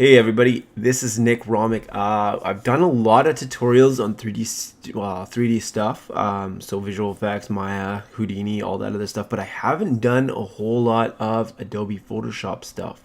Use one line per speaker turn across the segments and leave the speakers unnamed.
Hey everybody, this is Nick Romick. I've done a lot of tutorials on 3D stuff, so visual effects, Maya, Houdini, all that other stuff, but I haven't done a whole lot of Adobe Photoshop stuff.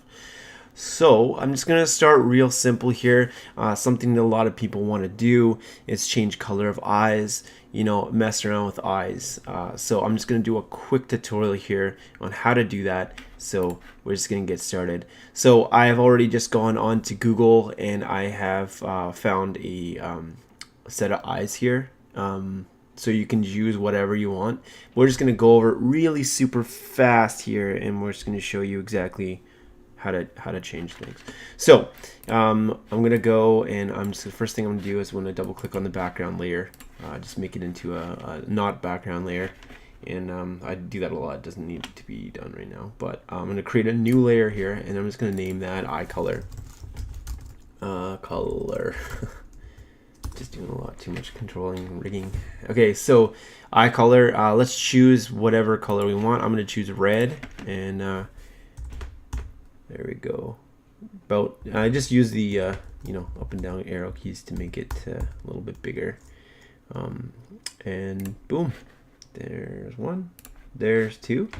So I'm just gonna start real simple here. Something that a lot of people want to do is change color of eyes, mess around with eyes. So I'm just gonna do a quick tutorial here on how to do that. So we're just gonna get started. So I have already just gone on to Google and I have found a set of eyes here. So you can use whatever you want. We're just gonna go over it really super fast here, and we're just gonna show you exactly how to change things. So I'm gonna go and the first thing I'm gonna do is when I double click on the background layer, just make it into a not background layer, and I do that a lot. It doesn't need to be done right now, but I'm gonna create a new layer here, and I'm just gonna name that eye color. Color. Just doing a lot too much controlling and rigging. Okay, so eye color. Let's choose whatever color we want. I'm gonna choose red, and there we go. I just use the up and down arrow keys to make it a little bit bigger. And boom, there's one, there's two.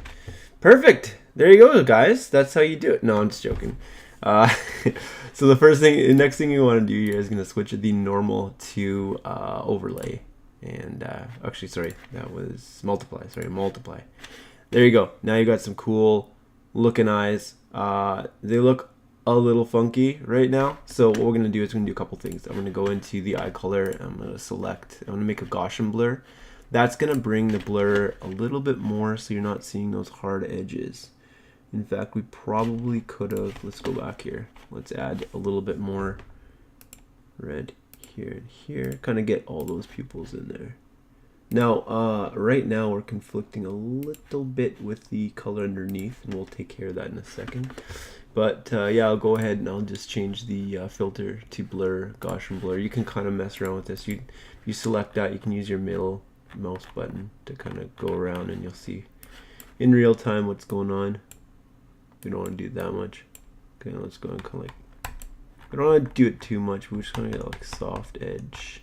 Perfect. There you go, guys. That's how you do it. No, I'm just joking. So the next thing you want to do here is going to switch the normal to overlay. And actually, sorry, that was multiply. Sorry, multiply. There you go. Now you got some cool looking eyes. They look a little funky right now, so what we're going to do is we're going to do a couple things. I'm going to go into the eye color. I'm going to make a Gaussian blur. That's going to bring the blur a little bit more so you're not seeing those hard edges. In fact, we probably could have, let's go back here. Let's add a little bit more red here and here, kind of get all those pupils in there. Now, right now we're conflicting a little bit with the color underneath, and we'll take care of that in a second. But yeah, I'll go ahead and I'll just change the filter to blur, Gaussian blur. You can kind of mess around with this. You select that, you can use your middle mouse button to kind of go around, and you'll see in real time what's going on. We don't want to do that much. Okay, let's go and kind of like, we don't want to do it too much. We're just going to get like soft edge.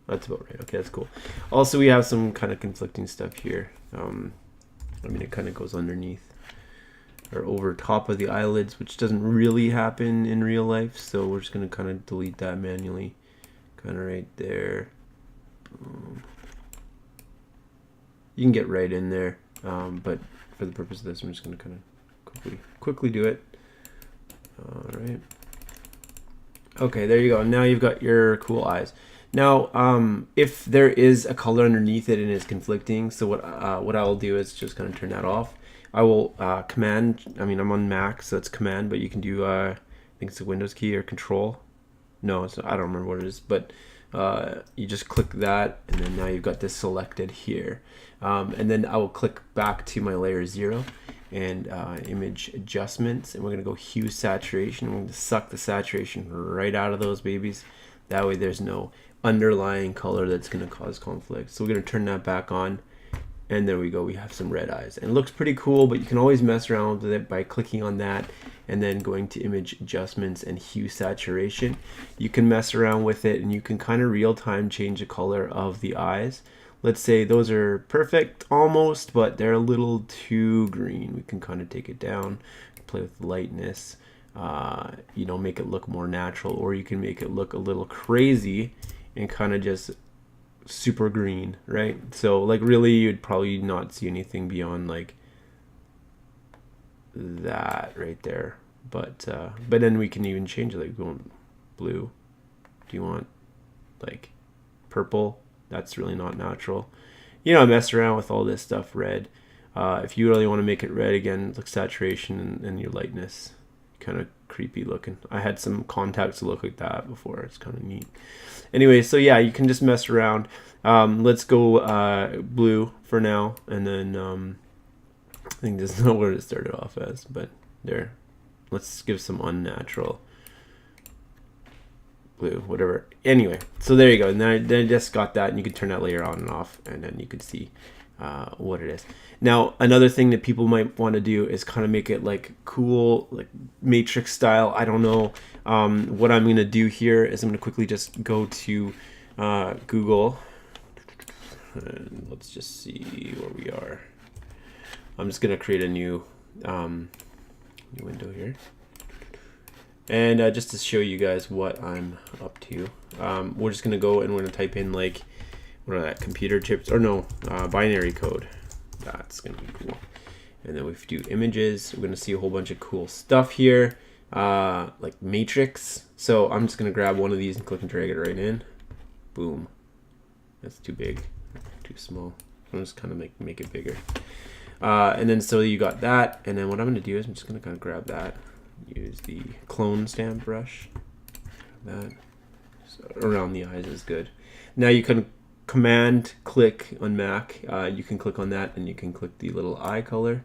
That's about right. Okay, that's cool. Also, we have some kind of conflicting stuff here. I mean, it kind of goes underneath or over top of the eyelids, which doesn't really happen in real life. So we're just going to kind of delete that manually, kind of right there. You can get right in there, but for the purpose of this, I'm just going to kind of quickly do it. All right. Okay, there you go. Now you've got your cool eyes. Now, if there is a color underneath it and it's conflicting, so what I will do is just kind of turn that off. I will command. I mean, I'm on Mac, so it's command, but you can do I think it's a Windows key or Control. No, I don't remember what it is, but you just click that, and then now you've got this selected here. And then I will click back to my layer 0 and image adjustments, and we're going to go hue saturation. We're going to suck the saturation right out of those babies. That way there's no underlying color that's going to cause conflict. So we're going to turn that back on, and there we go. We have some red eyes, and it looks pretty cool, but you can always mess around with it by clicking on that and then going to image adjustments and hue saturation. You can mess around with it, and you can kind of real time change the color of the eyes. Let's say those are perfect almost, but they're a little too green. We can kind of take it down, play with lightness, make it look more natural, or you can make it look a little crazy and kind of just super green, right? So like really you'd probably not see anything beyond like that right there. But then we can even change it, like we want blue. Do you want like purple? That's really not natural. I mess around with all this stuff. Red. If you really want to make it red again, look saturation and your lightness. Kind of creepy looking. I had some contacts that look like that before. It's kind of neat. Anyway, so yeah, you can just mess around. Let's go blue for now, and then I think there's nowhere to start it off as, but there. Let's give some unnatural blue, whatever. Anyway, so there you go. Now I just got that, and you can turn that layer on and off, and then you can see what it is. Now, another thing that people might want to do is kind of make it like cool, like matrix style. I don't know. What I'm going to do here is I'm going to quickly just go to Google. And let's just see where we are. I'm just going to create a new window here. And just to show you guys what I'm up to, we're just going to go and we're going to type in like, what are that, computer chips, or no, binary code. That's going to be cool. And then if we do images, we're going to see a whole bunch of cool stuff here, like matrix. So I'm just going to grab one of these and click and drag it right in. Boom. That's too big, too small. I'm just kind of make it bigger. And then so you got that. And then what I'm going to do is I'm just going to kind of grab that. Use the clone stamp brush. That so around the eyes is good. Now you can command click on Mac. You can click on that and you can click the little eye color,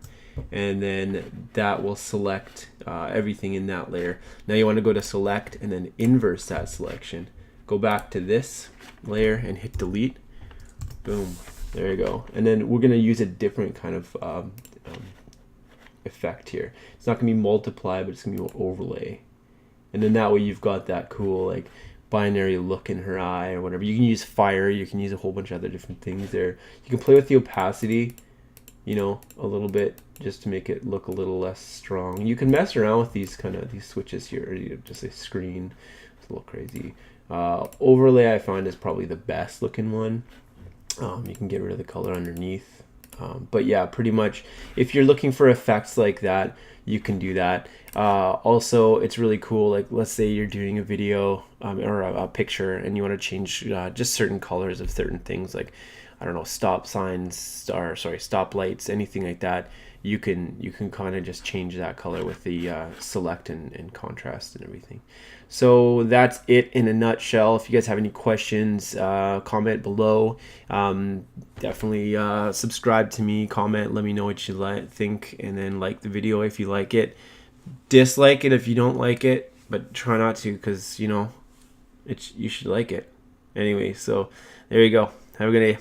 and then that will select everything in that layer. Now you want to go to select and then inverse that selection. Go back to this layer and hit delete. Boom. There you go. And then we're going to use a different kind of effect here. It's not going to be multiply, but it's going to be overlay. And then that way you've got that cool like binary look in her eye or whatever. You can use fire, you can use a whole bunch of other different things there. You can play with the opacity, you know, a little bit just to make it look a little less strong. You can mess around with these switches here. You know, just a screen. It's a little crazy. Overlay I find is probably the best looking one. You can get rid of the color underneath. But yeah, pretty much if you're looking for effects like that, you can do that. Also, it's really cool. Like, let's say you're doing a video or a picture and you want to change just certain colors of certain things, like, I don't know, stop signs or stop lights, anything like that. You can kind of just change that color with the select and contrast and everything. So that's it in a nutshell. If you guys have any questions, comment below. Definitely subscribe to me, comment, let me know what you think, and then like the video if you like it. Dislike it if you don't like it, but try not to, because you know you should like it anyway. So there you go. Have a good day.